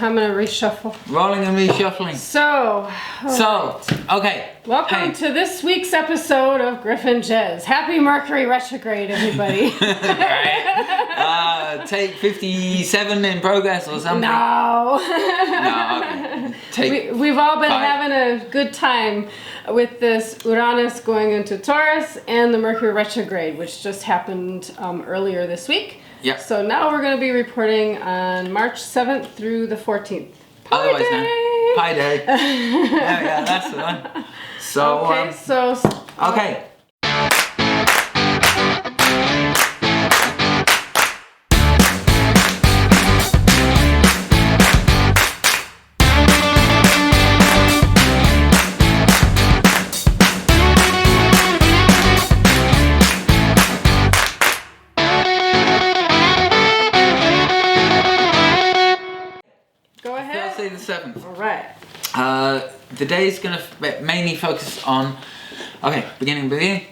I'm gonna reshuffle. Rolling and reshuffling. So, okay. Welcome to this week's episode of Griffin Jez. Happy Mercury retrograde, everybody. Right. Take 57 in progress or something. No. No, okay. We've all been having a good time with this Uranus going into Taurus and the Mercury retrograde, which just happened earlier this week. Yeah. So now we're going to be reporting on March 7th through the 14th. Otherwise known Pi Day. Yeah, that's the one. So, okay. Go ahead. Thursday the 7th. All right. The day is going to mainly focus on, beginning.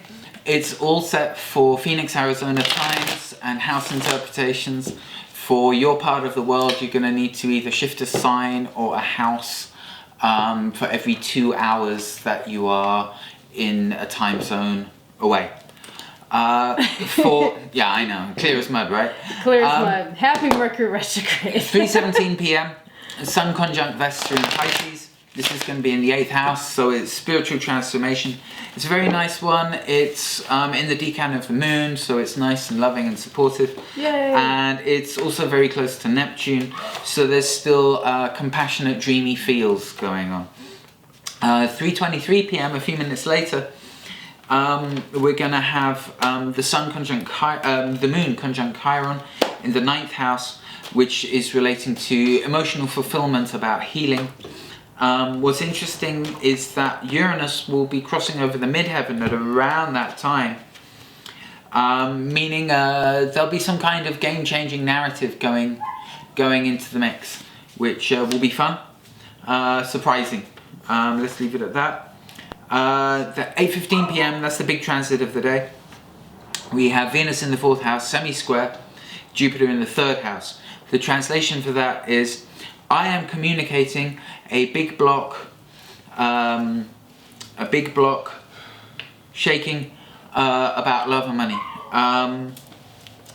It's all set for Phoenix, Arizona times and house interpretations. For your part of the world, you're going to need to either shift a sign or a house for every 2 hours that you are in a time zone away. Yeah, I know, clear as mud, right? Clear as mud. Happy Mercury retrograde. 3:17 p.m. Sun conjunct Vesta in Pisces. This is going to be in the 8th house, so it's spiritual transformation. It's a very nice one. It's in the decan of the moon, so it's nice and loving and supportive. Yay! And it's also very close to Neptune, so there's still compassionate, dreamy feels going on. 3:23 p.m. a few minutes later, we're going to have the Sun conjunct the Moon conjunct Chiron in the 9th house, which is relating to emotional fulfillment, about healing. What's interesting is that Uranus will be crossing over the midheaven at around that time, meaning there'll be some kind of game-changing narrative going into the mix, which will be fun, surprising. Let's leave it at that. The 8:15 p.m. that's the big transit of the day. We have Venus in the 4th house, semi-square, Jupiter in the 3rd house. The translation for that is, I am communicating a big block shaking about love and money.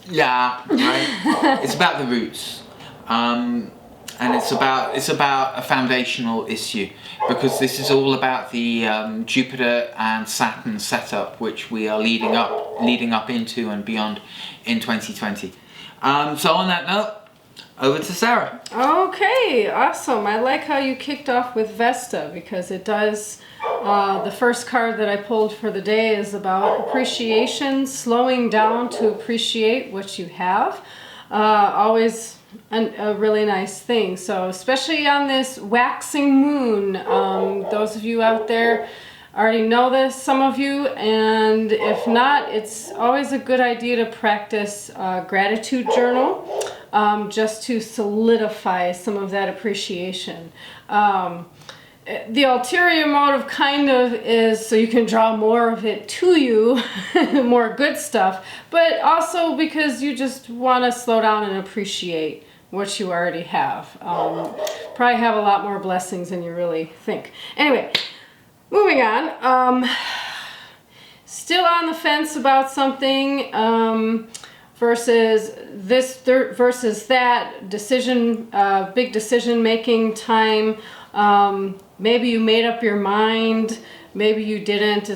Yeah, right. It's about the roots, and it's about a foundational issue, because this is all about the Jupiter and Saturn setup, which we are leading up into and beyond in 2020. So on that note, over to Sarah. Okay, awesome. I like how you kicked off with Vesta, because it does, the first card that I pulled for the day is about appreciation, slowing down to appreciate what you have. Always a really nice thing. So especially on this waxing moon, those of you out there already know this, some of you, and if not, it's always a good idea to practice gratitude journal, just to solidify some of that appreciation. The ulterior motive kind of is so you can draw more of it to you, more good stuff, but also because you just want to slow down and appreciate what you already have. Probably have a lot more blessings than you really think. Anyway, moving on. Still on the fence about something, versus this versus that decision, big decision making time. Maybe you made up your mind, maybe you didn't,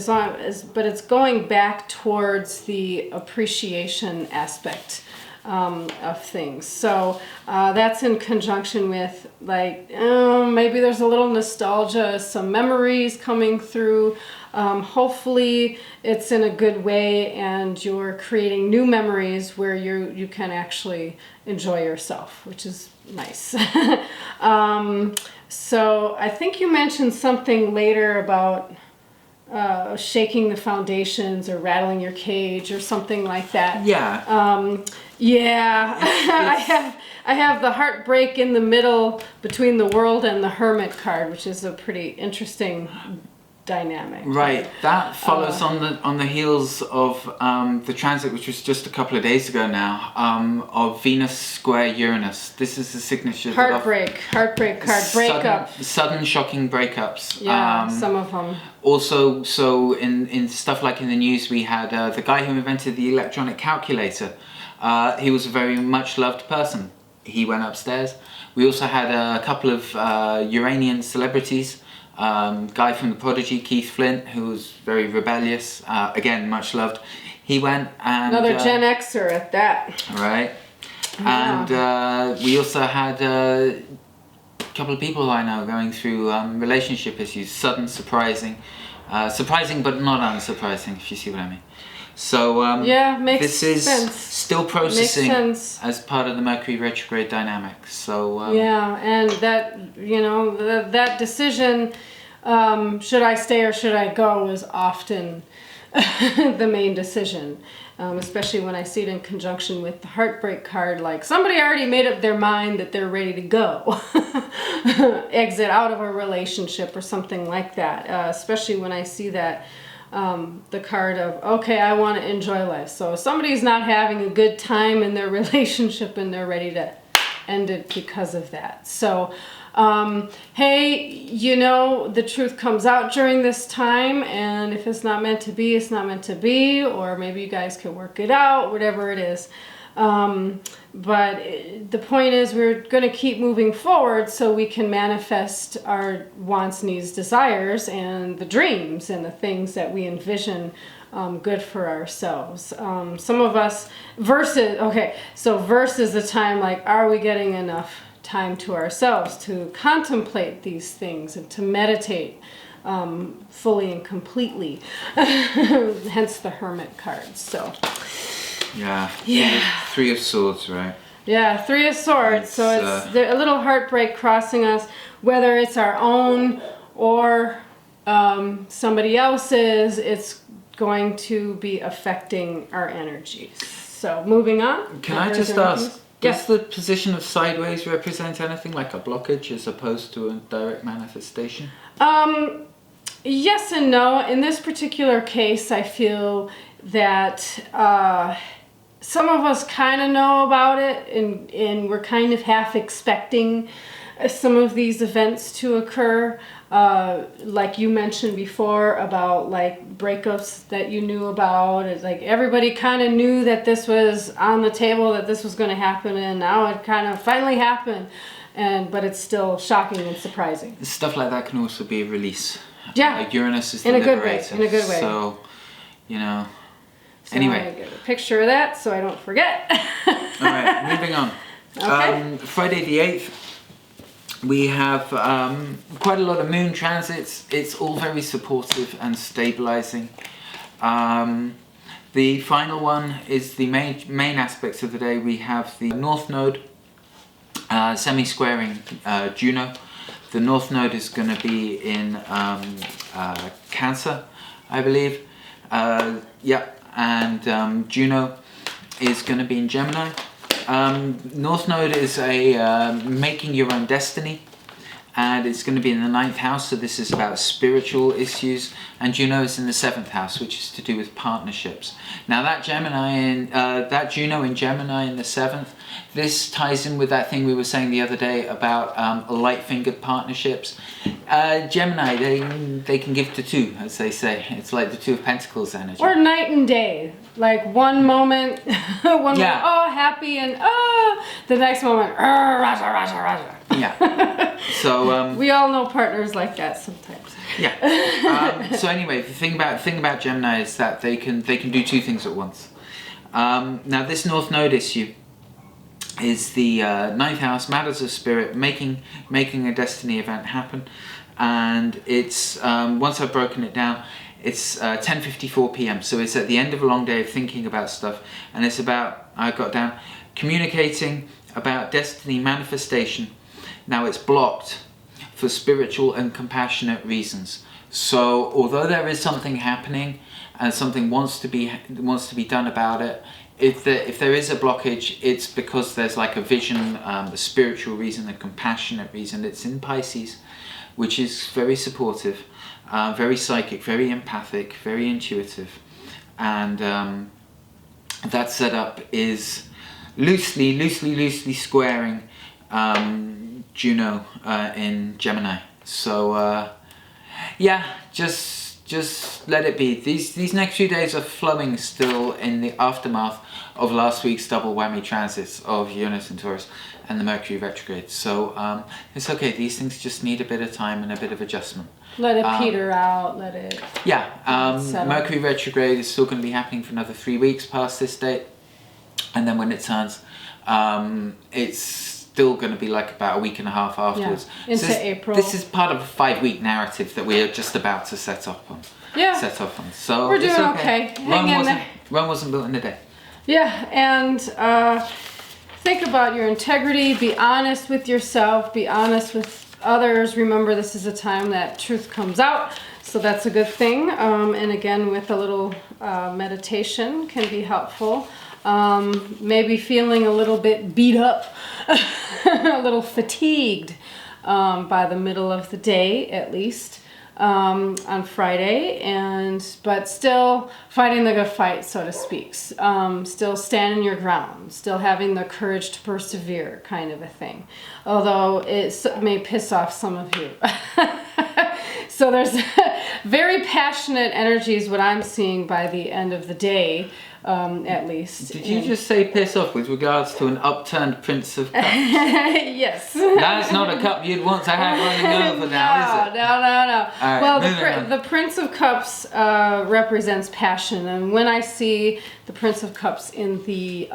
but it's going back towards the appreciation aspect of things. So that's in conjunction with, like, maybe there's a little nostalgia, some memories coming through. Hopefully it's in a good way and you're creating new memories where you can actually enjoy yourself, which is nice. So I think you mentioned something later about shaking the foundations or rattling your cage or something like that. Yeah. Yeah. I have the heartbreak in the middle between the World and the Hermit card, which is a pretty interesting dynamic. Right, that follows on the heels of the transit, which was just a couple of days ago now, of Venus square Uranus. This is the signature Heartbreak card, breakup. Sudden shocking breakups. Yeah, some of them. Also, so in stuff like in the news, we had the guy who invented the electronic calculator. He was a very much loved person. He went upstairs. We also had a couple of Uranian celebrities. Guy from the Prodigy, Keith Flint, who was very rebellious, again much loved. He went and another Gen Xer at that. Right, Yeah. and we also had a couple of people who I know going through relationship issues, sudden, surprising but not unsurprising, if you see what I mean. So yeah, makes this is sense. still processing Makes sense. as part of the Mercury retrograde dynamic. So yeah, and that, you know, that decision, should I stay or should I go, is often the main decision, especially when I see it in conjunction with the heartbreak card. Like, somebody already made up their mind that they're ready to go, exit out of a relationship or something like that, especially when I see that the card of, okay, I want to enjoy life. So if somebody's not having a good time in their relationship and they're ready to end it because of that. So hey, you know, the truth comes out during this time, and if it's not meant to be, it's not meant to be, or maybe you guys can work it out, whatever it is. But the point is, we're going to keep moving forward so we can manifest our wants, needs, desires, and the dreams and the things that we envision good for ourselves. Some of us, versus the time, like, are we getting enough time to ourselves to contemplate these things and to meditate fully and completely? Hence the Hermit cards. So yeah, yeah. Three of Swords, right? Yeah, Three of Swords. So it's a little heartbreak crossing us, whether it's our own or somebody else's. It's going to be affecting our energies. So moving on. Can I just ask, does the position of sideways represent anything like a blockage as opposed to a direct manifestation? Yes and no. In this particular case, I feel that some of us kind of know about it, and we're kind of half expecting some of these events to occur. Like you mentioned before about like breakups that you knew about. It's like everybody kind of knew that this was on the table, that this was going to happen, and now it kind of finally happened. But it's still shocking and surprising. Stuff like that can also be a release. Yeah. Uranus is the in a good liberator. way. In a good way. So, you know. So anyway. I get a picture of that so I don't forget. All right, moving on. Okay. Friday the 8th, we have quite a lot of moon transits. It's all very supportive and stabilizing. The final one is the main aspects of the day. We have the North Node semi-squaring Juno. The North Node is going to be in Cancer, I believe. And Juno is going to be in Gemini. North Node is a making your own destiny, and it's going to be in the 9th house, so this is about spiritual issues. And Juno is in the 7th house, which is to do with partnerships. Now that that Juno in Gemini in the 7th, this ties in with that thing we were saying the other day about light-fingered partnerships. Gemini, they can give to two, as they say. It's like the Two of Pentacles energy. Or night and day. Like one moment, moment, oh, happy, and the next moment, raja, raja, raja. Yeah. So we all know partners like that sometimes. Yeah. So anyway, the thing about Gemini is that they can do two things at once. Now this North Node issue is the 9th house, matters of spirit, making a destiny event happen, and it's once I've broken it down, it's 10:54 p.m. So it's at the end of a long day of thinking about stuff, and it's about, I got down, communicating about destiny manifestation. Now it's blocked for spiritual and compassionate reasons. So although there is something happening and something wants to be done about it, if there is a blockage, it's because there's like a vision, a spiritual reason, a compassionate reason. It's in Pisces, which is very supportive, very psychic, very empathic, very intuitive, and that setup is loosely squaring Juno in Gemini. So yeah, just let it be. These next few days are flowing still in the aftermath of last week's double whammy transits of Uranus and Taurus and the Mercury retrograde. So it's okay. These things just need a bit of time and a bit of adjustment. Let it peter out. Let it. Yeah. settle. Mercury retrograde is still going to be happening for another 3 weeks past this date, and then when it turns, it's still going to be like about a week and a half afterwards. Yeah. Into April. This is part of a 5-week narrative that we are just about to set off on. Yeah. Set off on. So we're doing it's okay. Hang in there. Rome wasn't built in a day. Yeah, and think about your integrity. Be honest with yourself. Be honest with others. Remember, this is a time that truth comes out, so that's a good thing. And again, with a little meditation can be helpful. Maybe feeling a little bit beat up, a little fatigued by the middle of the day, at least. On Friday, but still fighting the good fight, so to speak. Still standing your ground, still having the courage to persevere, kind of a thing. Although it may piss off some of you. So there's very passionate energies, what I'm seeing by the end of the day, at least. Did you just say piss off with regards to an upturned Prince of Cups? Yes. That's not a cup you'd want to have running over now, is it? No. Right, Well, the Prince of Cups represents passion, and when I see the Prince of Cups in the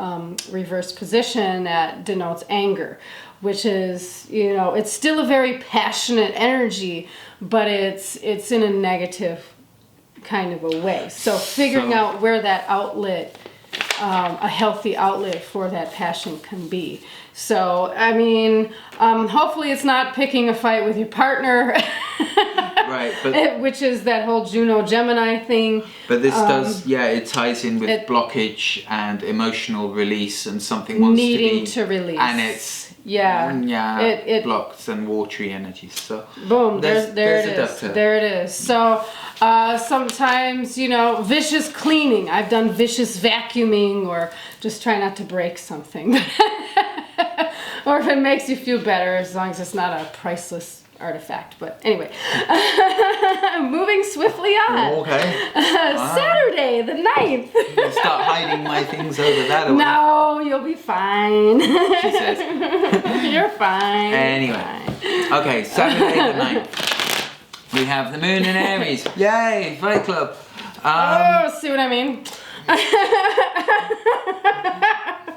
reverse position, that denotes anger, which is, it's still a very passionate energy, but it's in a negative kind of a way. So figuring out where that outlet, a healthy outlet for that passion can be. So, I mean, hopefully it's not picking a fight with your partner. Right, but which is that whole Juno Gemini thing. But this it ties in with blockage and emotional release, and something wants needing to release. And it's it blocked and watery energies. So boom, there it is. dovetail. There it is. So sometimes, vicious cleaning. I've done vicious vacuuming, or just try not to break something. Or if it makes you feel better, as long as it's not a priceless artifact. But anyway, moving swiftly on. Okay. Saturday the 9th. I'll start hiding my things over that way. No, you'll be fine. She says. You're fine. Anyway. Okay, Saturday the 9th. We have the moon in Aries. Yay, Fight Club. See what I mean?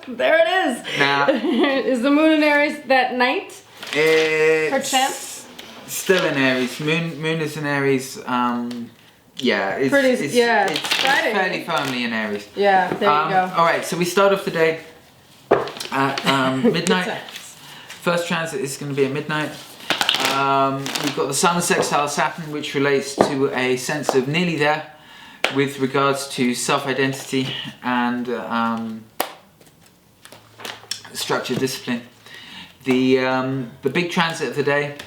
There it is. Now, is the moon in Aries that night? It's Perchance? still in Aries. Moon is in Aries. It's fairly firmly in Aries. Yeah, there you go. All right, so we start off the day at midnight. First transit is going to be at midnight. We've got the Sun sextile Saturn, which relates to a sense of nearly there with regards to self-identity and structure, discipline. The big transit of the day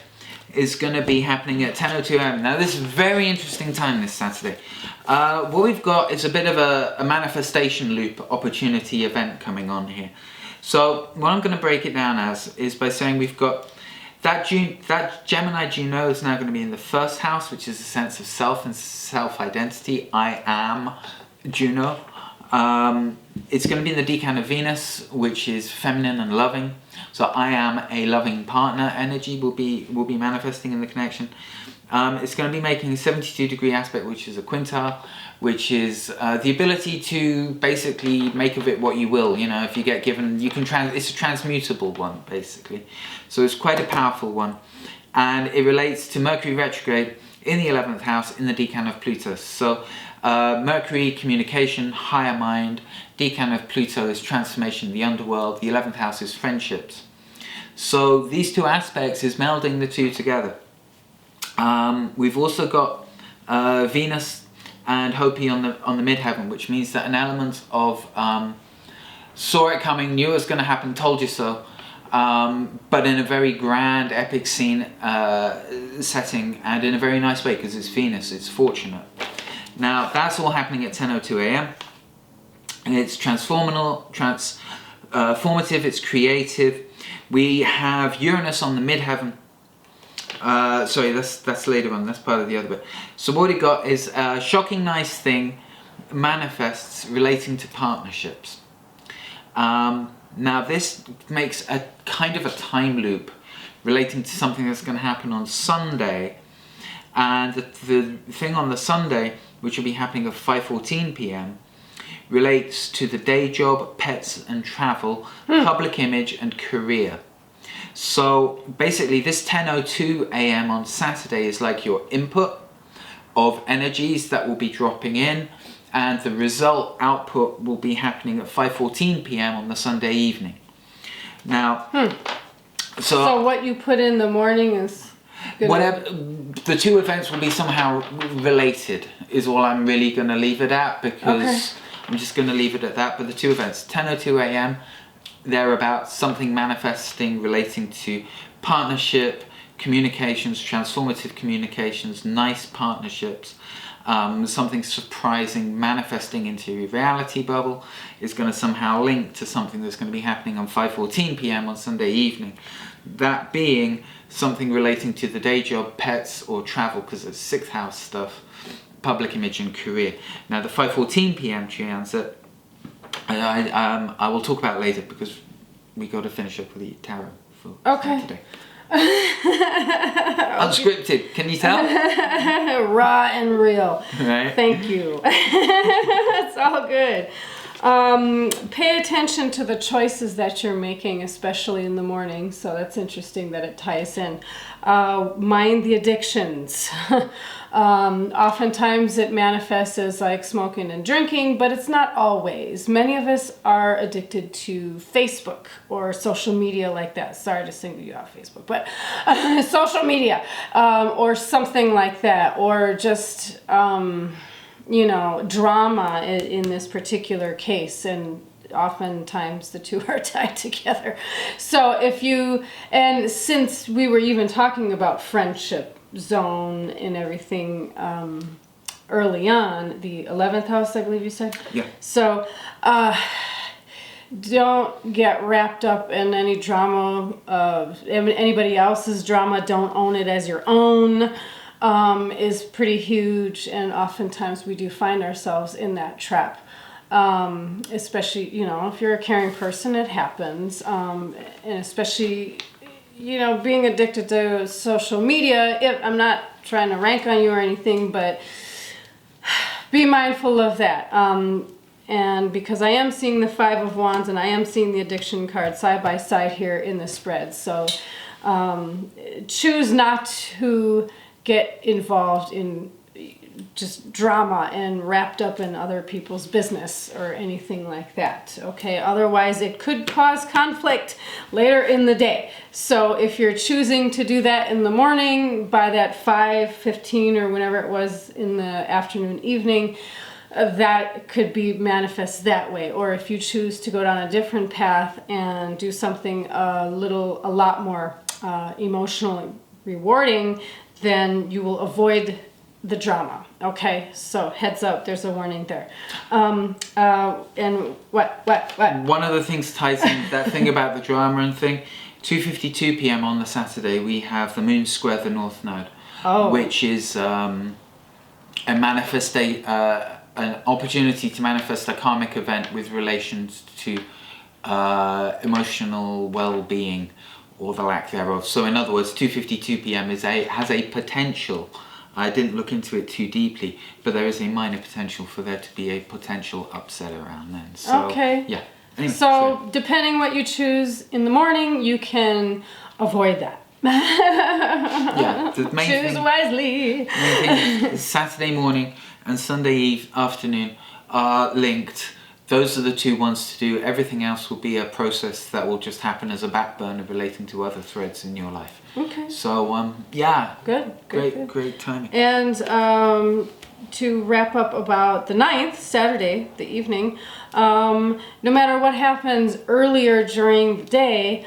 is going to be happening at 10:02 a.m. Now this is a very interesting time this Saturday. What we've got is a bit of a manifestation loop opportunity event coming on here. So what I'm going to break it down as is by saying we've got that Gemini Juno is now going to be in the first house, which is a sense of self and self-identity. I am Juno. It's going to be in the decan of Venus, which is feminine and loving. So I am a loving partner energy will be manifesting in the connection. It's going to be making a 72-degree aspect, which is a quintile, which is the ability to basically make of it what you will. If you get given, you can it's a transmutable one, basically. So it's quite a powerful one, and it relates to Mercury retrograde in the 11th house in the decan of Pluto. So Mercury, communication, higher mind. Decan of Pluto is transformation, the underworld. The 11th house is friendships. So these two aspects is melding the two together. We've also got Venus and Hopi on the midheaven, which means that an element of saw it coming, knew it was going to happen, told you so. But in a very grand, epic scene setting, and in a very nice way, because it's Venus, it's fortunate. Now, that's all happening at 10:02 a.m. and it's transformative, it's creative. We have Uranus on the midheaven. Sorry, that's later on, that's part of the other bit. So what we got is a shocking nice thing manifests relating to partnerships. Now this makes a kind of a time loop relating to something that's going to happen on Sunday, and the thing on the Sunday, which will be happening at 5:14 p.m, relates to the day job, pets and travel, public image and career. So basically this 10:02 a.m. on Saturday is like your input of energies that will be dropping in, and the result output will be happening at 5:14 p.m. on the Sunday evening. Now, so what you put in the morning is whatever, the two events will be somehow related, is all I'm really going to leave it at, because I'm just going to leave it at that. But the two events, 10:02 a.m, they're about something manifesting relating to partnership, communications, transformative communications, nice partnerships. Something surprising manifesting into your reality bubble is going to somehow link to something that's going to be happening on 5:14 p.m. on Sunday evening. That being something relating to the day job, pets or travel, because it's 6th house stuff, public image and career. Now the 5:14 p.m. transit, I will talk about later, because we got to finish up with the tarot for today. Unscripted, can you tell? Raw and real. Right. Thank you. It's all good. Pay attention to the choices that you're making, especially in the morning. So that's interesting that it ties in. Mind the addictions. Oftentimes it manifests as like smoking and drinking, but it's not always. Many of us are addicted to Facebook or social media like that. Sorry to single you out, Facebook, but social media, or something like that, or just, you know, drama in this particular case. And oftentimes the two are tied together. So if you, and since we were even talking about friendship zone and everything early on, the 11th house, I believe you said? Yeah. So don't get wrapped up in any drama of anybody else's drama. Don't own it as your own. Is pretty huge, and oftentimes we do find ourselves in that trap. Especially, you know, if you're a caring person, it happens. And especially, you know, being addicted to social media, I'm not trying to rank on you or anything, but be mindful of that. And because I am seeing the 5 of Wands and I am seeing the addiction card side by side here in the spread. So choose not to get involved in just drama and wrapped up in other people's business or anything like that. Okay, otherwise it could cause conflict later in the day. So if you're choosing to do that in the morning, by that 5:15 or whenever it was in the afternoon, evening, that could be manifest that way. Or if you choose to go down a different path and do something a lot more emotionally rewarding, then you will avoid the drama. Okay, so heads up, there's a warning there. And what? One of the things ties in, that thing about the drama and thing, 2:52 p.m. on the Saturday, we have the moon square the north node, which is an opportunity to manifest a karmic event with relations to emotional well-being, or the lack thereof. So in other words, 2:52 p.m. has a potential. I didn't look into it too deeply, but there is a minor potential for there to be a potential upset around then. So, okay. Yeah. Anyway, so depending what you choose in the morning, you can avoid that. Yeah. The main Choose thing, wisely. main thing is Saturday morning and Sunday afternoon are linked. Those are the two ones to do. Everything else will be a process that will just happen as a back burner relating to other threads in your life. Okay. So, yeah. Good. Great timing. And to wrap up about the 9th, Saturday, the evening, no matter what happens earlier during the day,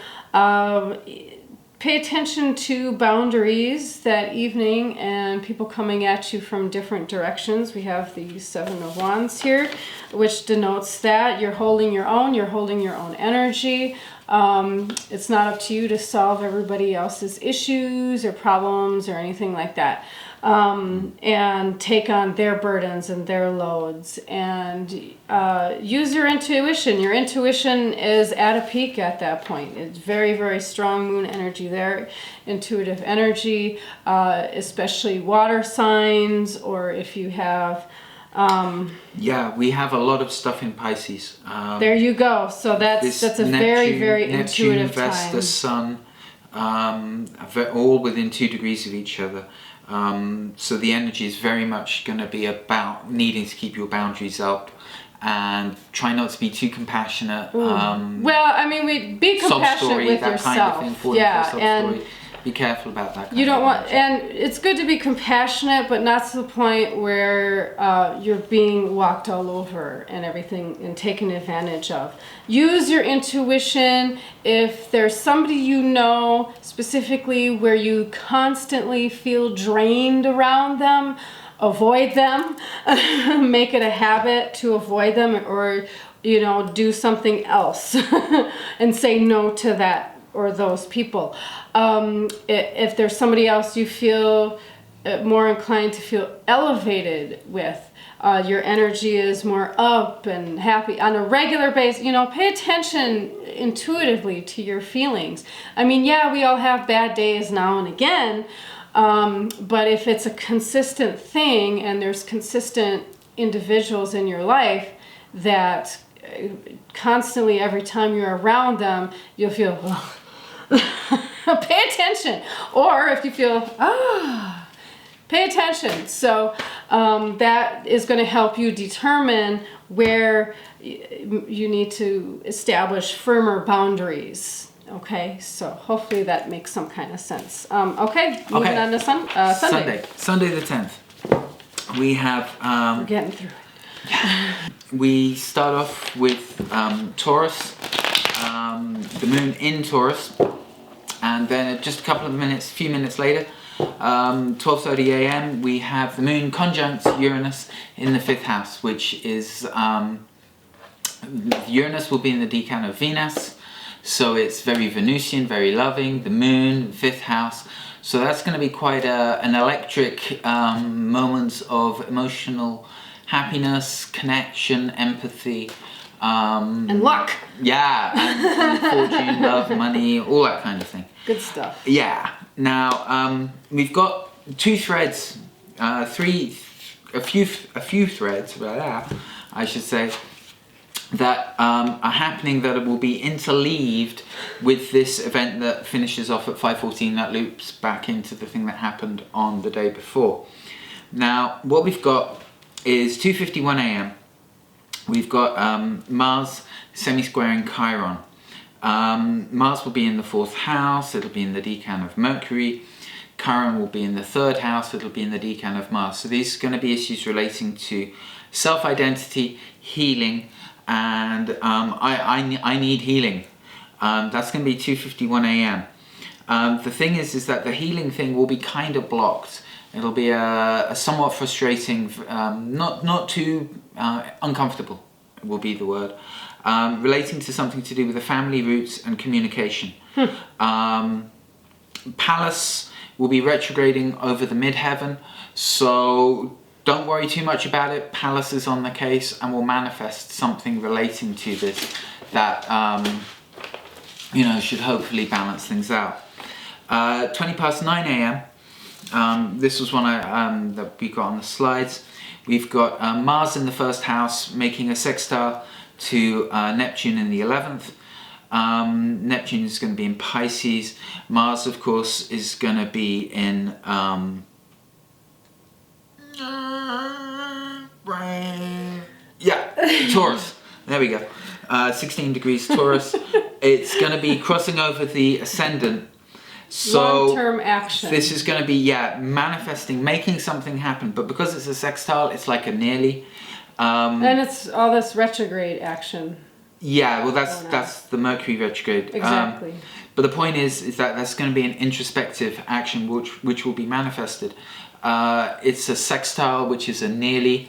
pay attention to boundaries that evening and people coming at you from different directions. We have the Seven of Wands here, which denotes that you're holding your own energy. It's not up to you to solve everybody else's issues or problems or anything like that. And take on their burdens and their loads, and use your intuition. Your intuition is at a peak at that point. It's very, very strong moon energy there, intuitive energy, especially water signs, or if you have... yeah, we have a lot of stuff in Pisces. There you go. So that's a very, very intuitive Neptune, Vesta, time. Sun, all within 2 degrees of each other. So the energy is very much going to be about needing to keep your boundaries up and try not to be too compassionate. Well, I mean, be compassionate with that yourself. Kind of thing, yeah, and be careful about that. You don't want, and it's good to be compassionate, but not to the point where you're being walked all over and everything and taken advantage of. Use your intuition. If there's somebody you know specifically where you constantly feel drained around them, avoid them. Make it a habit to avoid them, or do something else and say no to that or those people. If there's somebody else you feel more inclined to feel elevated with, your energy is more up and happy on a regular basis, pay attention intuitively to your feelings. I mean, yeah, we all have bad days now and again, but if it's a consistent thing and there's consistent individuals in your life that constantly, every time you're around them, you'll feel, pay attention. Or if you feel, pay attention. So that is going to help you determine where you need to establish firmer boundaries. Okay, so hopefully that makes some kind of sense. Okay, moving on to Sunday. Sunday the 10th. We have... We're getting through it. We start off with Taurus, the moon in Taurus, and then just a few minutes later, 12:30 a.m. we have the moon conjunct Uranus in the 5th house, which is Uranus will be in the decan of Venus, so it's very Venusian, very loving. The moon, 5th house, so that's going to be quite an electric moment of emotional happiness, connection, empathy, and luck. Yeah, and fortune, love, money, all that kind of thing. Good stuff. Yeah. Now we've got 2 threads, a few threads, I should say, that are happening that will be interleaved with this event that finishes off at 5:14. That loops back into the thing that happened on the day before. Now, what we've got is 2:51 a.m. We've got Mars semi-squaring Chiron. Mars will be in the 4th house, it'll be in the decan of Mercury. Chiron will be in the 3rd house, it'll be in the decan of Mars. So these are going to be issues relating to self-identity, healing, and I need healing. That's going to be 2:51 a.m. The thing is that the healing thing will be kind of blocked. It'll be a somewhat frustrating, not too uncomfortable will be the word, relating to something to do with the family roots and communication. Pallas will be retrograding over the midheaven, so don't worry too much about it. Pallas is on the case and will manifest something relating to this that should hopefully balance things out. 9 a.m. This was one that we got on the slides. We've got Mars in the 1st house making a sextile to Neptune in the 11th. Neptune is going to be in Pisces. Mars, of course, is going to be in Taurus. There we go. 16 degrees Taurus. It's going to be crossing over the ascendant. So long-term action. This is going to be, manifesting, making something happen. But because it's a sextile, it's like a nearly. And it's all this retrograde action. Yeah, well, that's the Mercury retrograde. Exactly. But the point is that that's going to be an introspective action which will be manifested. It's a sextile, which is a nearly.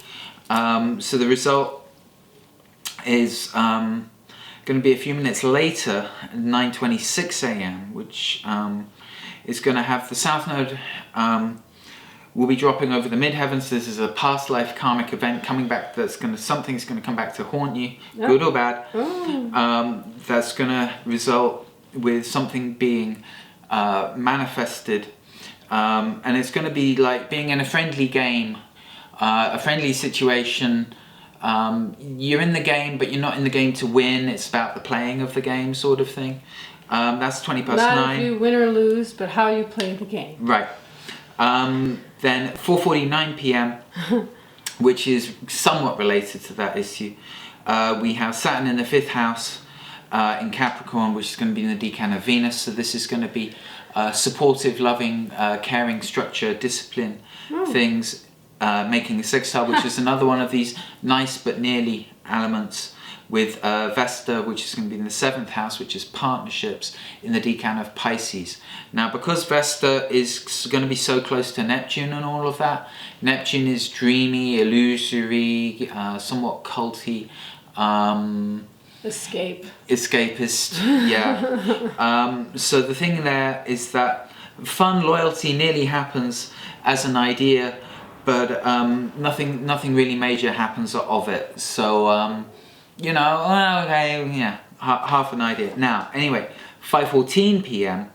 So the result is going to be a few minutes later, 9:26 a.m., which is going to have the South Node will be dropping over the midheavens. This is a past life karmic event coming back. Something's going to come back to haunt you, good or bad. That's going to result with something being manifested, and it's going to be like being in a friendly game, a friendly situation. You're in the game, but you're not in the game to win. It's about the playing of the game, sort of thing. That's 20 past 9. Not if you win or lose, but how you play the game. Right. Then 4:49 p.m., which is somewhat related to that issue. We have Saturn in the 5th house in Capricorn, which is going to be in the decan of Venus. So this is going to be supportive, loving, caring, structure, discipline, things, making a sextile, which is another one of these nice but nearly elements, with Vesta, which is going to be in the 7th house, which is partnerships, in the decan of Pisces. Now, because Vesta is going to be so close to Neptune and all of that, Neptune is dreamy, illusory, somewhat culty, escapist, yeah. So the thing there is that fun, loyalty nearly happens as an idea, but nothing really major happens of it. So half an idea. Now, anyway, 5:14 p.m.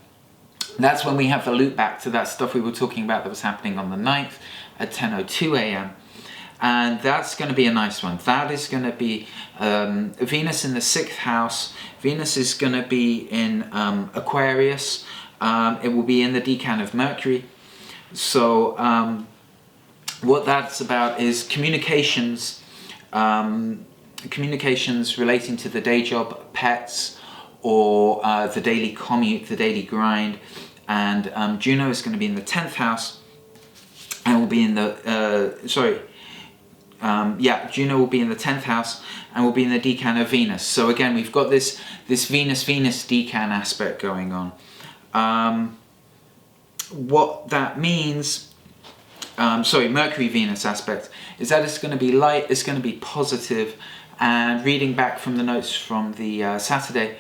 That's when we have the loop back to that stuff we were talking about that was happening on the 9th at 10:02 a.m. And that's going to be a nice one. That is going to be Venus in the 6th house. Venus is going to be in Aquarius. It will be in the decan of Mercury. So what that's about is communications, communications relating to the day job, pets, or the daily commute, the daily grind. And Juno is going to be in the 10th house, and will be in the Juno will be in the 10th house and will be in the decan of Venus. So again, we've got this Venus decan aspect going on. What that means, Mercury Venus aspect, is that it's going to be light, it's going to be positive. And reading back from the notes from the Saturday,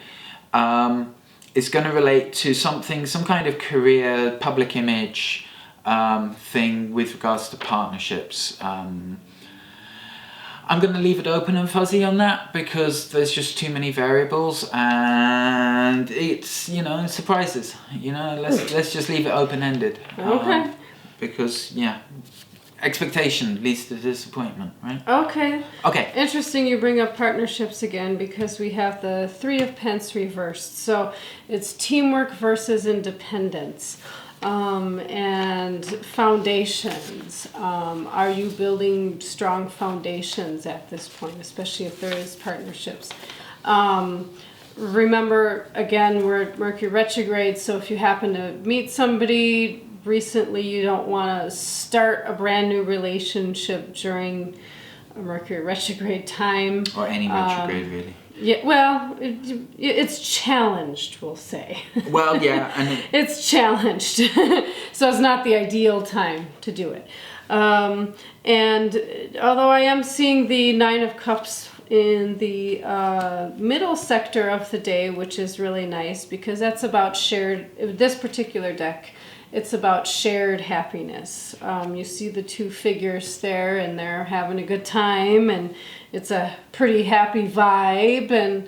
it's going to relate to some kind of career, public image thing with regards to partnerships. I'm going to leave it open and fuzzy on that because there's just too many variables, and it's surprises. Let's just leave it open ended. Okay. Because expectation leads to disappointment, right? Okay. Okay. Interesting you bring up partnerships again, because we have the 3 of Pence reversed. So it's teamwork versus independence. And foundations. Are you building strong foundations at this point, especially if there is partnerships? Remember, again, we're at Mercury retrograde, so if you happen to meet somebody recently, you don't want to start a brand new relationship during a Mercury retrograde time. Or any retrograde, really. Yeah, well, it's challenged, we'll say. Well, yeah. And it's challenged. So it's not the ideal time to do it. And although I am seeing the 9 of Cups in the middle sector of the day, which is really nice, because that's about this particular deck, it's about shared happiness. You see the 2 figures there, and they're having a good time, and it's a pretty happy vibe, and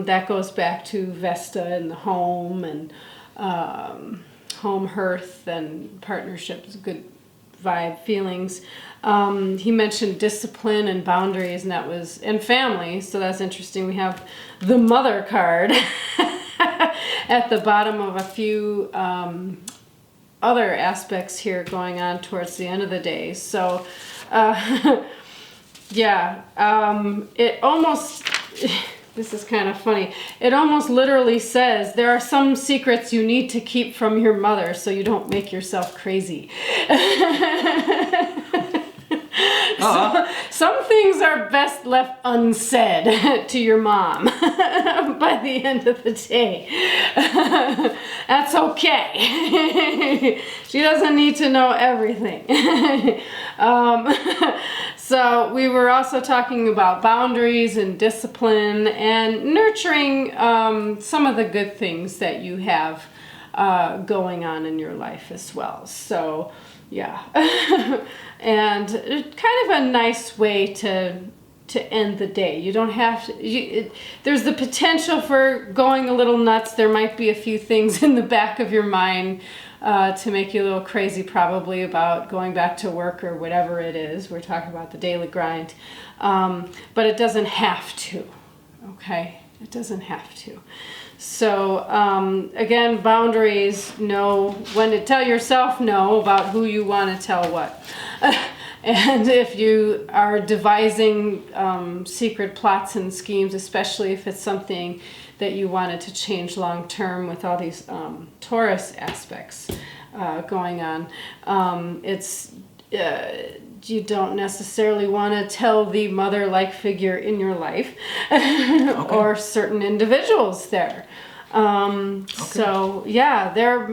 that goes back to Vesta and the home, and home, hearth, and partnerships, good vibe feelings. He mentioned discipline and boundaries, and family, so that's interesting. We have the Mother card at the bottom of a few other aspects here going on towards the end of the day. So it almost, this is kind of funny. It almost literally says there are some secrets you need to keep from your mother so you don't make yourself crazy. So, some things are best left unsaid to your mom by the end of the day. That's okay. She doesn't need to know everything. So we were also talking about boundaries and discipline and nurturing some of the good things that you have going on in your life as well. So yeah. And kind of a nice way to end the day. You don't have to, there's the potential for going a little nuts. There might be a few things in the back of your mind to make you a little crazy, probably, about going back to work or whatever it is. We're talking about the daily grind. But it doesn't have to, okay? It doesn't have to. So again, boundaries, know when to tell yourself no about who you want to tell what. And if you are devising secret plots and schemes, especially if it's something that you wanted to change long term with all these Taurus aspects going on, you don't necessarily want to tell the mother-like figure in your life or certain individuals there. So yeah,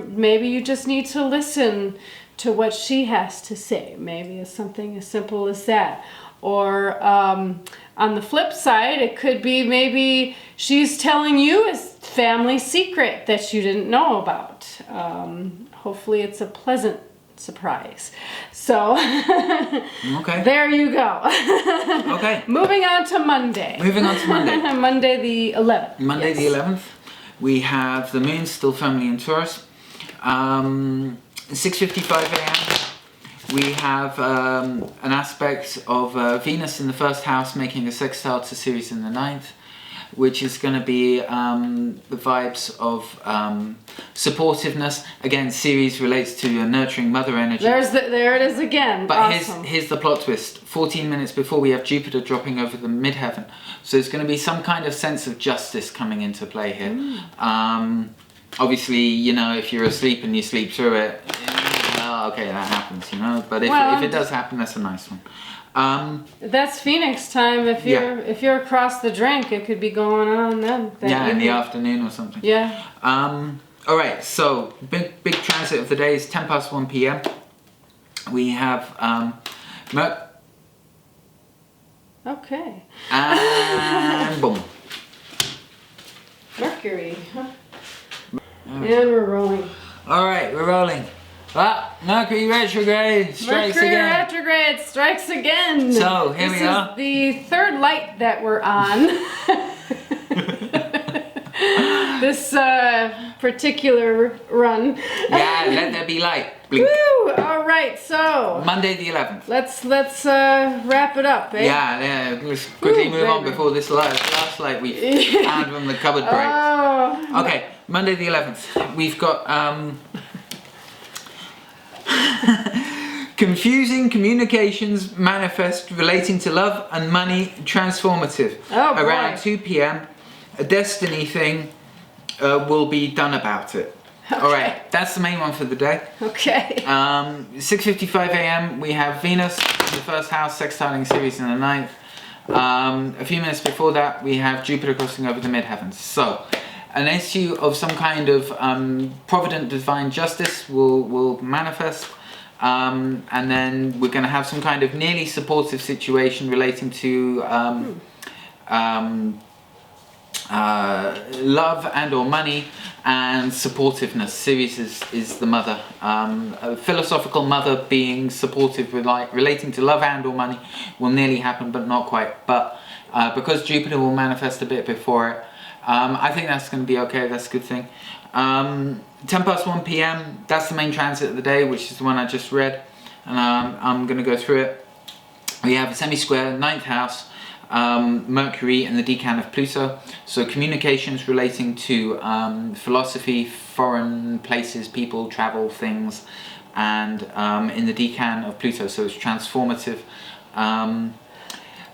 maybe you just need to listen to what she has to say. Maybe it's something as simple as that. Or on the flip side, it could be maybe she's telling you a family secret that you didn't know about. Hopefully it's a pleasant surprise. So there you go. Okay. Moving on to Monday. Monday the 11th. Monday the 11th. We have the moon still firmly in Taurus. 6:55 a.m. We have an aspect of Venus in the first house making a sextile to Ceres in the 9th, which is going to be the vibes of supportiveness. Again, Ceres relates to a nurturing mother energy. There it is again. But awesome. here's the plot twist. 14 minutes before, we have Jupiter dropping over the midheaven. So there's going to be some kind of sense of justice coming into play here. Obviously, you know, if you're asleep and you sleep through it, well, okay, that happens, you know. But if it does happen, that's a nice one. That's Phoenix time. If you're across the drink, it could be going on then. In the afternoon or something. Yeah. All right. So big transit of the day is 1 p.m. We have Okay. And boom. Mercury. Huh? And we're rolling. All right, we're rolling. Mercury retrograde strikes again. Mercury retrograde strikes again. So here we are. This is the third light that we're on. This particular run. Yeah, let there be light. Blink. Woo! All right, so Monday the 11th. Let's wrap it up, eh? Yeah. Let's quickly move on before this last light we found from the cupboard breaks. Oh. Okay, Monday the 11th. We've got confusing communications manifest relating to love and money transformative. Oh, boy. Around 2 p.m. A destiny thing will be done about it. Okay. All right, that's the main one for the day. Okay. 6:55 a.m. we have Venus in the first house sextiling Ceres in the 9th. A few minutes before that we have Jupiter crossing over the midheavens. So an issue of some kind of provident divine justice will manifest. And then we're going to have some kind of nearly supportive situation relating to love and or money and supportiveness. Ceres is the mother. A philosophical mother being supportive relating to love and or money will nearly happen, but not quite. But because Jupiter will manifest a bit before it, I think that's going to be okay. That's a good thing. 1 p.m. that's the main transit of the day, which is the one I just read, and I'm going to go through it. We have a semi-square 9th house, Mercury and the decan of Pluto, so communications relating to philosophy, foreign places, people, travel, things, and in the decan of Pluto, so it's transformative.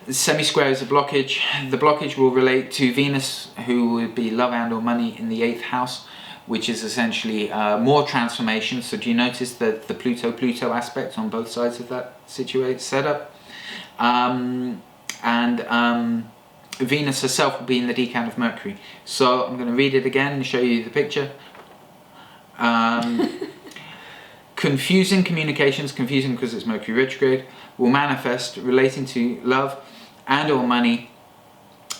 Semi-square is a blockage. The blockage will relate to Venus, who would be love and or money in the 8th house, which is essentially more transformation. So do you notice that the Pluto aspect on both sides of that setup? Venus herself will be in the decan of Mercury. So I'm going to read it again and show you the picture. Confusing communications, confusing because it's Mercury retrograde, will manifest relating to love and or money,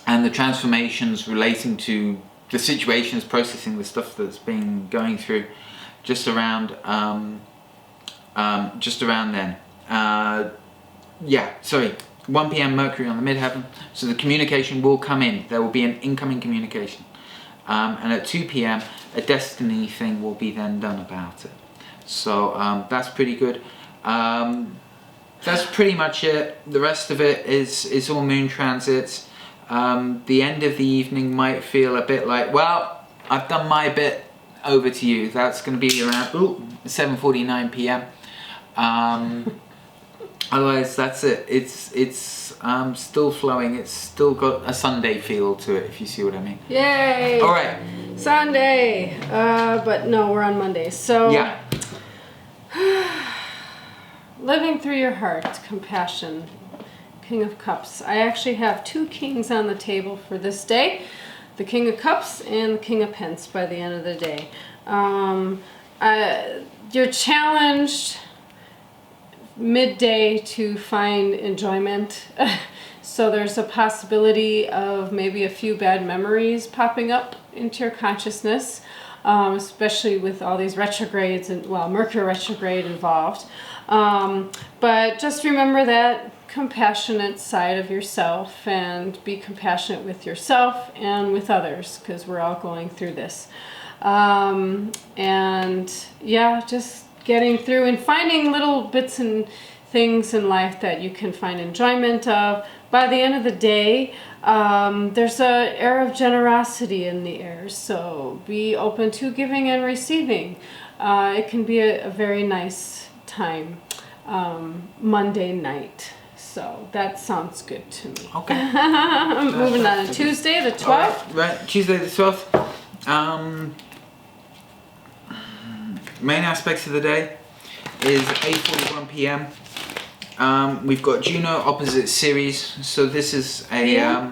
and the transformations relating to the situations, processing the stuff that's been going through just around then. 1 p.m. Mercury on the midheaven, so the communication will come in. There will be an incoming communication, and at 2 p.m. a destiny thing will be then done about it. So that's pretty good. That's pretty much it. The rest of it is all moon transits. The end of the evening might feel a bit like, well, I've done my bit, over to you. That's going to be around 7:49 p.m. Otherwise, that's it. It's still flowing. It's still got a Sunday feel to it, if you see what I mean. Yay! All right. Sunday. But no, we're on Monday. So yeah. Living through your heart, compassion, King of Cups. I actually have 2 kings on the table for this day. The King of Cups and the King of Pence by the end of the day. You're challenged midday to find enjoyment. So there's a possibility of maybe a few bad memories popping up into your consciousness, especially with all these retrogrades and, well, Mercury retrograde involved. But just remember that compassionate side of yourself, and be compassionate with yourself and with others, because we're all going through this. And yeah, just getting through and finding little bits and things in life that you can find enjoyment of. By the end of the day, there's an air of generosity in the air, so be open to giving and receiving. It can be a very nice time Monday night. So that sounds good to me. Okay. Moving on to Tuesday the 12th. Right, Tuesday the 12th. Main aspects of the day is 8:41 p.m. We've got Juno opposite Ceres. So this is a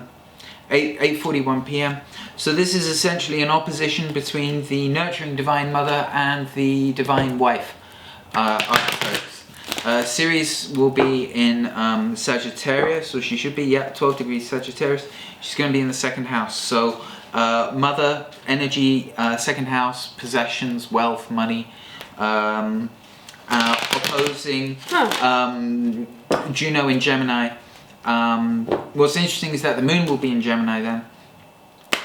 8:41 p.m. So this is essentially an opposition between the nurturing divine mother and the divine wife archetypes. Ceres will be in Sagittarius, or she should be, 12 degrees Sagittarius. She's going to be in the 2nd house. So mother energy, 2nd house, possessions, wealth, money. Opposing Juno in Gemini. What's interesting is that the moon will be in Gemini then,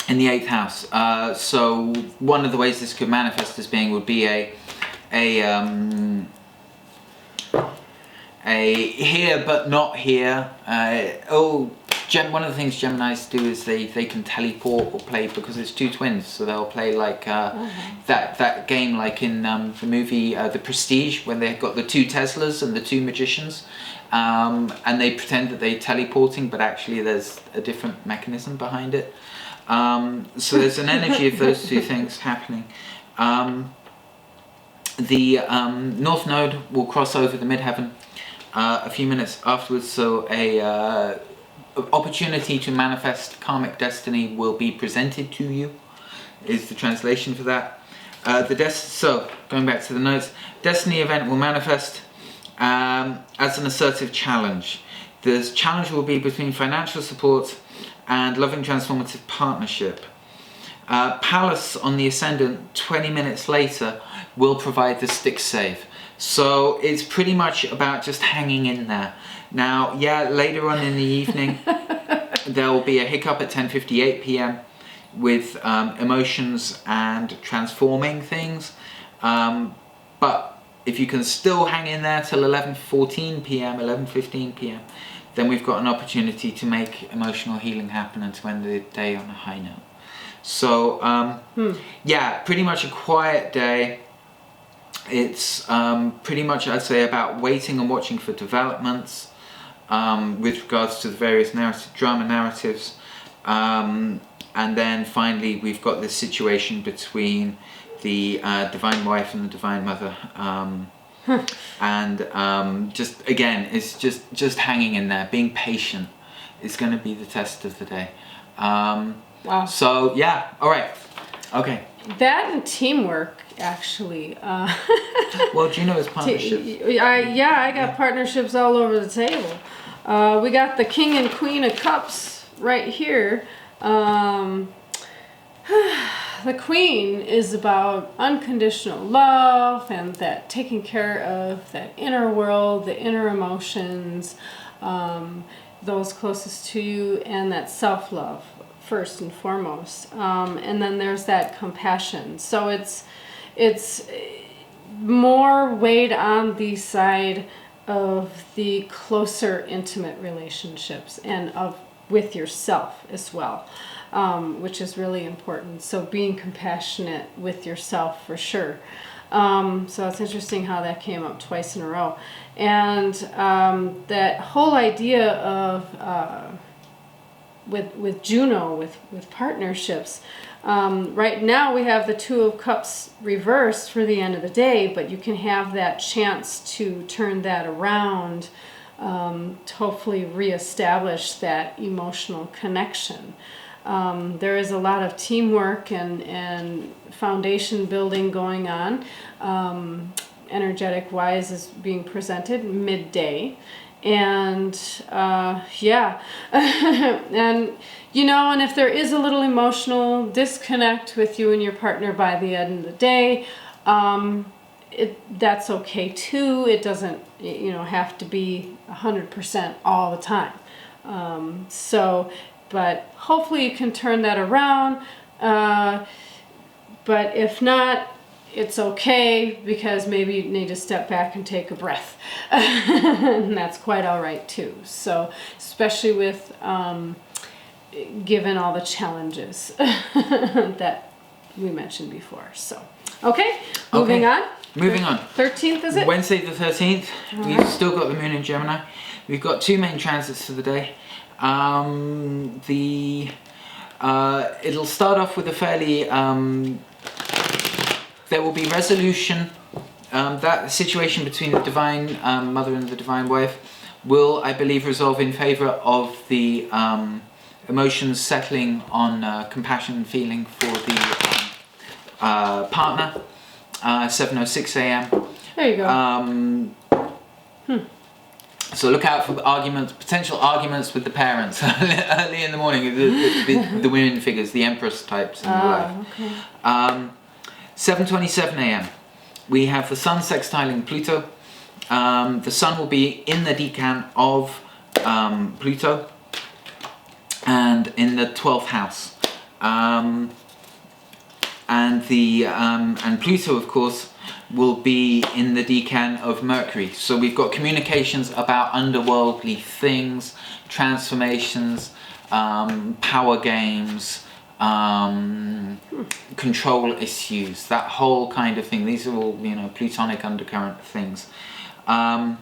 in the 8th house. So one of the ways this could manifest as being would be a here but not here. One of the things Geminis do is they can teleport or play, because it's 2 twins, so they'll play like that game like in the movie The Prestige, when they've got the 2 Teslas and the 2 magicians, and they pretend that they're teleporting, but actually there's a different mechanism behind it. So there's an energy of those 2 things happening. The North Node will cross over the midheaven a few minutes afterwards, so a opportunity to manifest karmic destiny will be presented to you, is the translation for that. So going back to the notes, destiny event will manifest as an assertive challenge. The challenge will be between financial support and loving transformative partnership. Pallas on the ascendant 20 minutes later will provide the stick save. So it's pretty much about just hanging in there. Now, later on in the evening, there will be a hiccup at 10:58 p.m. with emotions and transforming things. But if you can still hang in there till 11:14 p.m., 11:15 p.m., then we've got an opportunity to make emotional healing happen and to end the day on a high note. So, pretty much a quiet day. It's pretty much, I'd say, about waiting and watching for developments. with regards to the various drama narratives. And then finally we've got this situation between the Divine Wife and the Divine Mother. And just again, it's just hanging in there, being patient is going to be the test of the day. Wow. So yeah, all right, okay. That and teamwork, actually. Well, Juno is partnerships. I got partnerships all over the table. We got the King and Queen of Cups right here. The Queen is about unconditional love and that taking care of that inner world, the inner emotions, those closest to you, and that self-love first and foremost. And then there's that compassion. So it's more weighed on the side of the closer intimate relationships and with yourself as well. Which is really important. So being compassionate with yourself for sure. So it's interesting how that came up twice in a row. And that whole idea of with Juno, with partnerships, right now we have the Two of Cups reversed for the end of the day, but you can have that chance to turn that around, to hopefully reestablish that emotional connection. There is a lot of teamwork and foundation building going on. Energetic wise is being presented midday. And yeah, and and if there is a little emotional disconnect with you and your partner by the end of the day, that's okay too. It doesn't have to be 100% all the time. But hopefully you can turn that around. But if not, it's okay, because maybe you need to step back and take a breath. And that's quite all right too. So, especially with given all the challenges that we mentioned before. So, okay, moving on. Moving on. 13th, is it? Wednesday the 13th. We've still got the moon in Gemini. We've got two main transits for the day. It'll start off with a fairly there will be resolution. That situation between the Divine Mother and the Divine Wife will, I believe, resolve in favor of the emotions settling on compassion and feeling for the partner. 7:06 a.m. There you go. So look out for potential arguments with the parents early in the morning. The women figures, the Empress types in the life. Okay. 7:27 a.m. We have the Sun sextiling Pluto. The Sun will be in the decan of Pluto and in the 12th house. And Pluto, of course, will be in the decan of Mercury. So we've got communications about underworldly things, transformations, power games, control issues, that whole kind of thing. These are all, Plutonic undercurrent things. The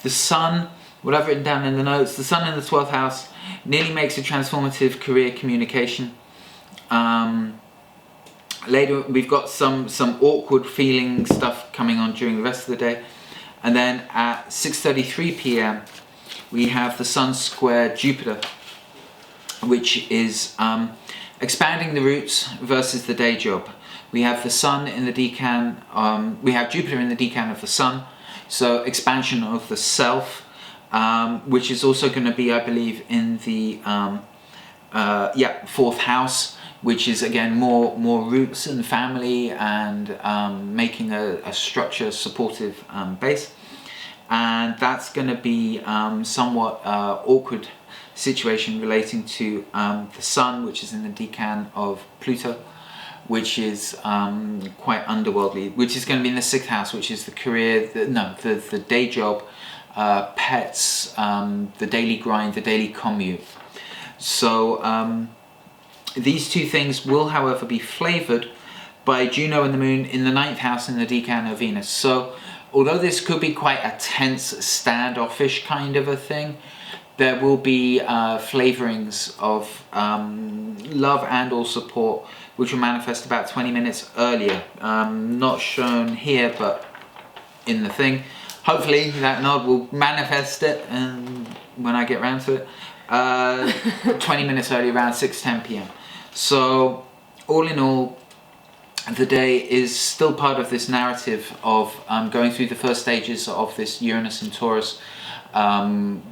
Sun, what I've written down in the notes, the Sun in the 12th house nearly makes a transformative career communication. Later we've got some awkward feeling stuff coming on during the rest of the day. And then at 6:33 p.m. we have the Sun square Jupiter, which is expanding the roots versus the day job. We have the Sun in the decan, we have Jupiter in the decan of the Sun, so expansion of the self, which is also going to be, I believe, in the 4th house, which is again more roots and family and making a structure, supportive base. And that's going to be somewhat awkward situation relating to the Sun, which is in the decan of Pluto, which is quite underworldly, which is going to be in the 6th house, which is the career, the day job, pets, the daily grind, the daily commute. So these two things will, however, be flavoured by Juno and the Moon in the 9th house in the decan of Venus. So although this could be quite a tense, standoffish kind of a thing, there will be flavorings of love and or support, which will manifest about 20 minutes earlier. Not shown here, but in the thing. Hopefully that nod will manifest it when I get round to it. 20 minutes early, around 6:10 p.m. So all in all, the day is still part of this narrative of going through the first stages of this Uranus and Taurus and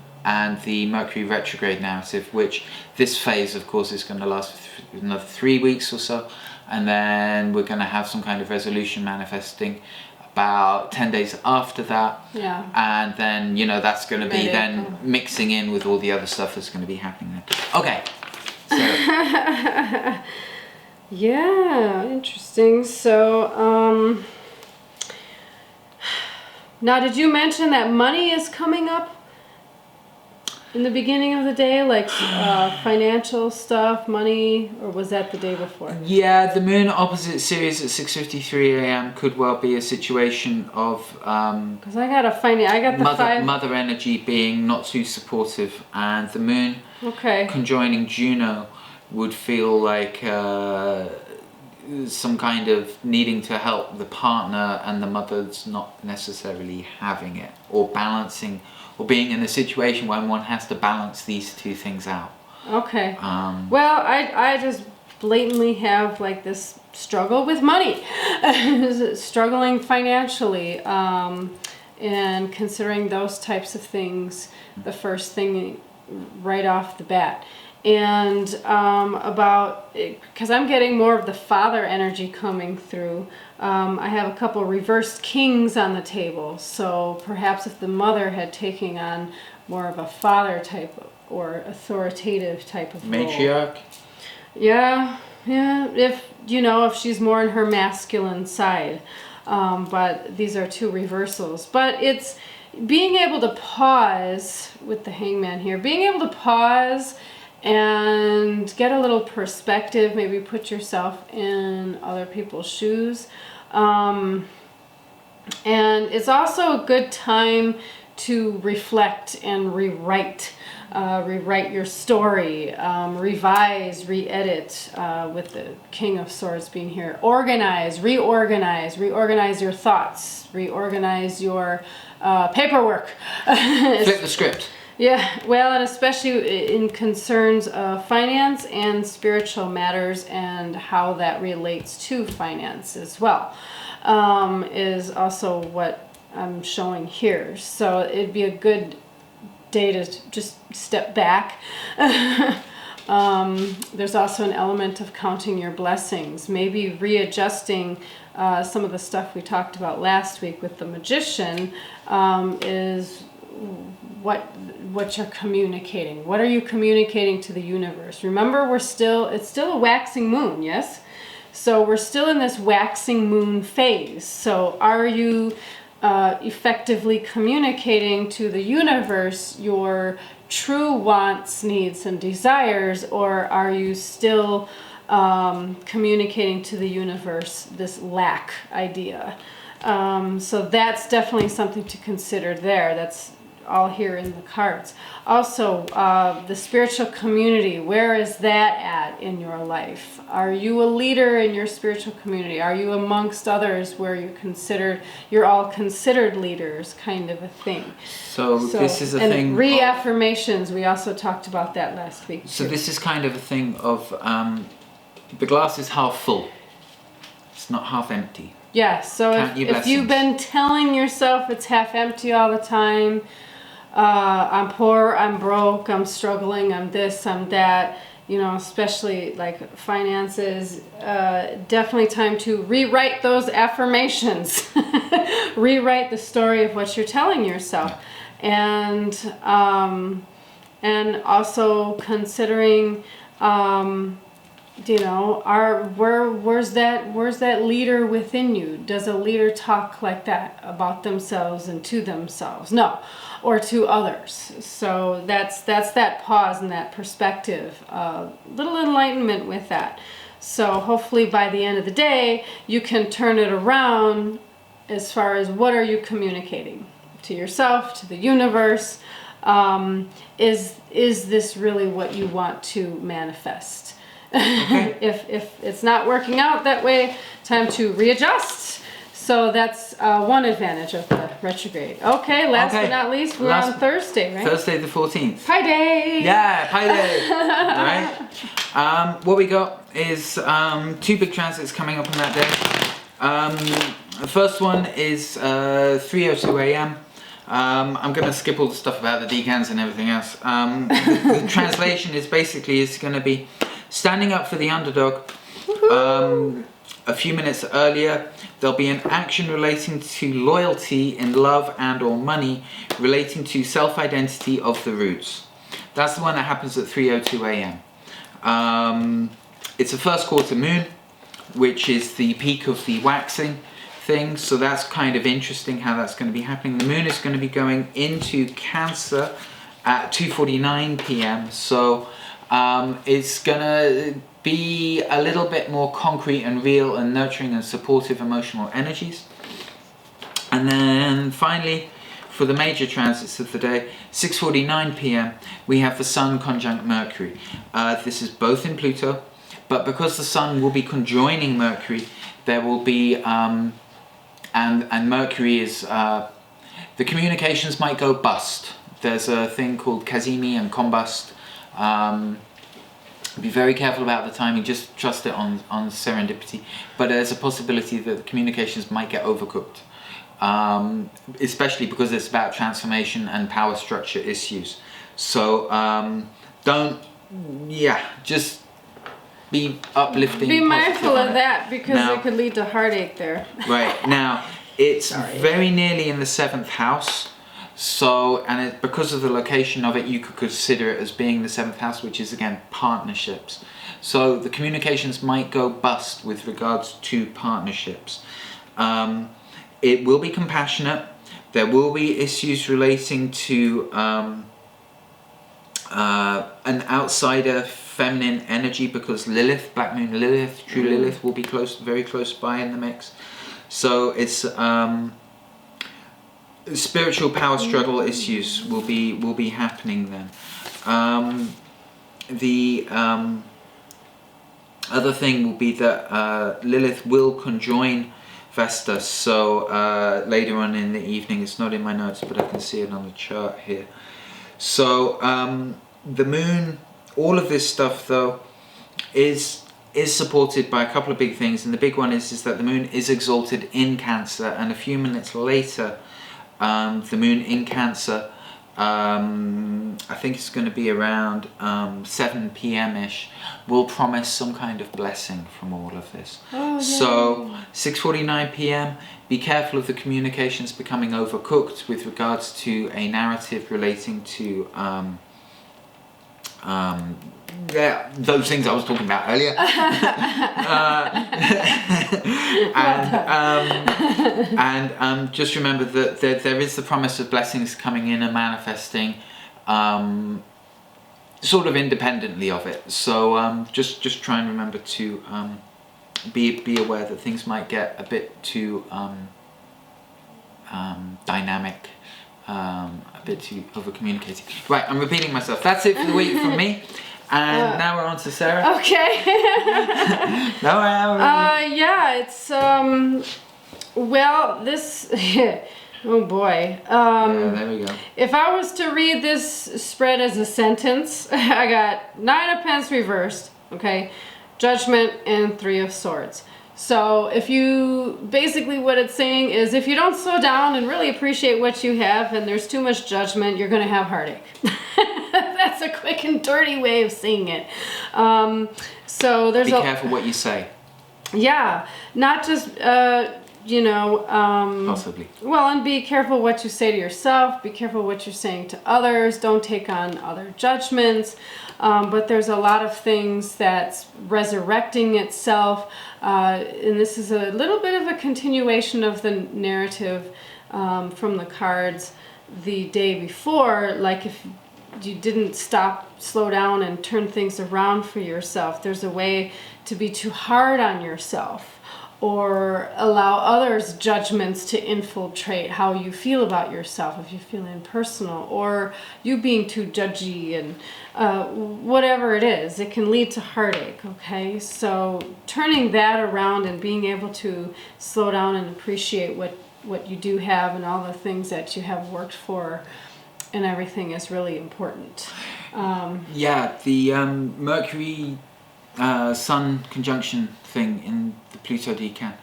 the Mercury retrograde narrative, which this phase of course is going to last for another 3 weeks or so, and then we're going to have some kind of resolution manifesting about 10 days after that. Yeah. And then, you know, that's going to be then mixing in with all the other stuff that's going to be happening then. Okay. So. Yeah, interesting. So, now did you mention that money is coming up in the beginning of the day, like financial stuff, money, or was that the day before? Yeah, the moon opposite Sirius at 6:53 a.m. could well be a situation of because I got the mother energy being not too supportive, and the moon conjoining Juno would feel like some kind of needing to help the partner, and the mother's not necessarily having it, or balancing, or being in a situation where one has to balance these two things out. Okay. Well, I just blatantly have like this struggle with money, struggling financially, and considering those types of things the first thing right off the bat. And because I'm getting more of the father energy coming through. I have a couple reversed kings on the table, so perhaps if the mother had taken on more of a father type or authoritative type of role. Matriarch? Yeah, if she's more in her masculine side. But these are two reversals. But it's being able to pause with the Hangman here, being able to pause and get a little perspective, maybe put yourself in other people's shoes. And it's also a good time to reflect and rewrite your story, revise, re-edit, with the King of Swords being here. Reorganize your thoughts, reorganize your paperwork. Flip the script. Yeah, well, and especially in concerns of finance and spiritual matters and how that relates to finance as well, is also what I'm showing here. So it'd be a good day to just step back. There's also an element of counting your blessings, maybe readjusting some of the stuff we talked about last week with the Magician, is what you're communicating. What are you communicating to the universe? Remember, it's still a waxing moon, yes? So we're still in this waxing moon phase. So are you effectively communicating to the universe your true wants, needs, and desires, or are you still communicating to the universe this lack idea? So that's definitely something to consider there. That's all here in the cards. Also, the spiritual community, where is that at in your life? Are you a leader in your spiritual community? Are you amongst others where you're all considered leaders, kind of a thing? So this is a thing. And reaffirmations, we also talked about that last week. So this is kind of a thing of the glass is half full. It's not half empty. Yeah, so if you've been telling yourself it's half empty all the time, I'm poor, I'm broke, I'm struggling, I'm this, I'm that, especially like finances, definitely time to rewrite those affirmations. Rewrite the story of what you're telling yourself. And also considering, where's that leader within you? Does a leader talk like that about themselves and to themselves? No, or to others. So that's that pause and that perspective. Little enlightenment with that. So hopefully by the end of the day, you can turn it around as far as what are you communicating to yourself, to the universe. Is this really what you want to manifest? Okay. If it's not working out that way, time to readjust. So that's one advantage of the retrograde. Okay, last but not least, we're on Thursday, right? Thursday the 14th. Pi Day! Yeah, Pi Day! Right? What we got is 2 big transits coming up on that day. The first one is 3:02 a.m. I'm going to skip all the stuff about the decans and everything else. The translation is basically it's going to be standing up for the underdog. A few minutes earlier, there'll be an action relating to loyalty in love and or money, relating to self-identity of the roots. That's the one that happens at 3:02 a.m. It's a first quarter moon, which is the peak of the waxing thing, so that's kind of interesting how that's going to be happening. The moon is going to be going into Cancer at 2:49 p.m. so it's going to be a little bit more concrete and real and nurturing and supportive emotional energies. And then finally, for the major transits of the day, 6:49 p.m. we have the Sun conjunct Mercury. This is both in Pluto, but because the Sun will be conjoining Mercury, there will be and Mercury is the communications might go bust. There's a thing called Kazemi and combust. Be very careful about the timing, just trust it on serendipity. But there's a possibility that the communications might get overcooked, especially because it's about transformation and power structure issues. So just be uplifting. Be mindful of that, because it could lead to heartache there. Right, now it's very nearly in the 7th house. So, and because of the location of it, you could consider it as being the 7th house, which is again partnerships. So the communications might go bust with regards to partnerships. It will be compassionate. There will be issues relating to an outsider feminine energy, because Lilith, Black Moon Lilith, True Lilith will be very close by in the mix. So it's spiritual power struggle issues will be happening then. The other thing will be that Lilith will conjoin Vesta, so later on in the evening. It's not in my notes, but I can see it on the chart here. So the moon, all of this stuff though is supported by a couple of big things, and the big one is that the moon is exalted in Cancer, and a few minutes later the moon in Cancer, I think it's going to be around 7 p.m. ish, will promise some kind of blessing from all of this. So 6:49 p.m. be careful of the communications becoming overcooked with regards to a narrative relating to those things I was talking about earlier. And just remember that there is the promise of blessings coming in and manifesting sort of independently of it. So just try and remember to be aware that things might get a bit too dynamic, a bit too over communicating. Right, I'm repeating myself. That's it for the week from me. And now we're on to Sarah. Okay. Yeah, it's well, this oh boy. Yeah, there we go. If I was to read this spread as a sentence, I got 9 of Pence reversed, okay, Judgment, and 3 of Swords. So if you, basically what it's saying is, if you don't slow down and really appreciate what you have, and there's too much judgment, you're going to have heartache. That's a quick and dirty way of saying it. So there's be careful what you say. Yeah, not just possibly. Well, and be careful what you say to yourself. Be careful what you're saying to others. Don't take on other judgments. But there's a lot of things that's resurrecting itself. And this is a little bit of a continuation of the narrative from the cards the day before. Like if you didn't slow down and turn things around for yourself, there's a way to be too hard on yourself. or allow others' judgments to infiltrate how you feel about yourself, if you feel impersonal, or you being too judgy, and whatever it is, it can lead to heartache, okay? So turning that around and being able to slow down and appreciate what you do have and all the things that you have worked for and everything is really important. Yeah, the Mercury Sun conjunction thing in the Pluto decan,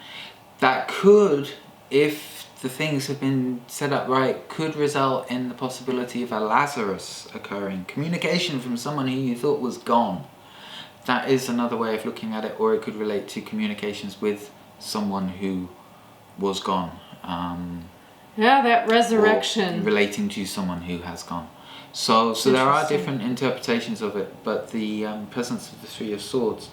that could, if the things have been set up right, could result in the possibility of a Lazarus occurring. Communication from someone who you thought was gone. That is another way of looking at it, or it could relate to communications with someone who was gone. Yeah, that resurrection. Or relating to someone who has gone. So there are different interpretations of it, but the presence of the Three of Swords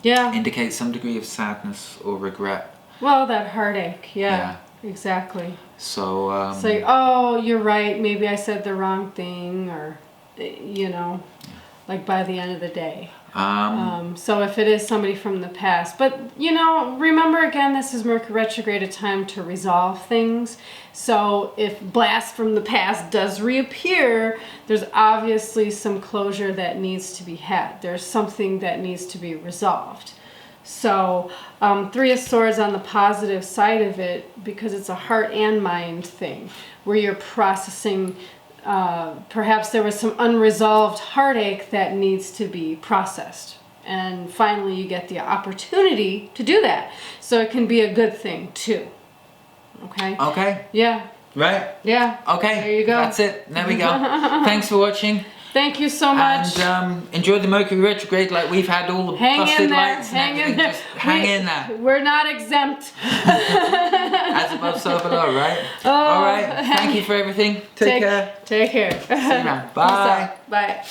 indicates some degree of sadness or regret. Well, that heartache, yeah. Exactly. So, it's like, oh, you're right, maybe I said the wrong thing, or, you know, like by the end of the day. So if it is somebody from the past, but you know, remember again, this is Mercury retrograde, a time to resolve things. So if blast from the past does reappear, there's obviously some closure that needs to be had. There's something that needs to be resolved. So Three of Swords on the positive side of it, because it's a heart and mind thing, where you're processing. Perhaps there was some unresolved heartache that needs to be processed. And finally you get the opportunity to do that. So it can be a good thing too. Okay? Okay. Yeah. Right? Yeah. Okay. There you go. That's it. There we go. Thanks for watching. Thank you so much. And enjoy the Mercury retrograde like we've had all the busted lights and everything. Just hang in there. We're not exempt. As above, so below, right? Oh, all right. Thank you for everything. Take care. Take care. See you now. Bye. Bye.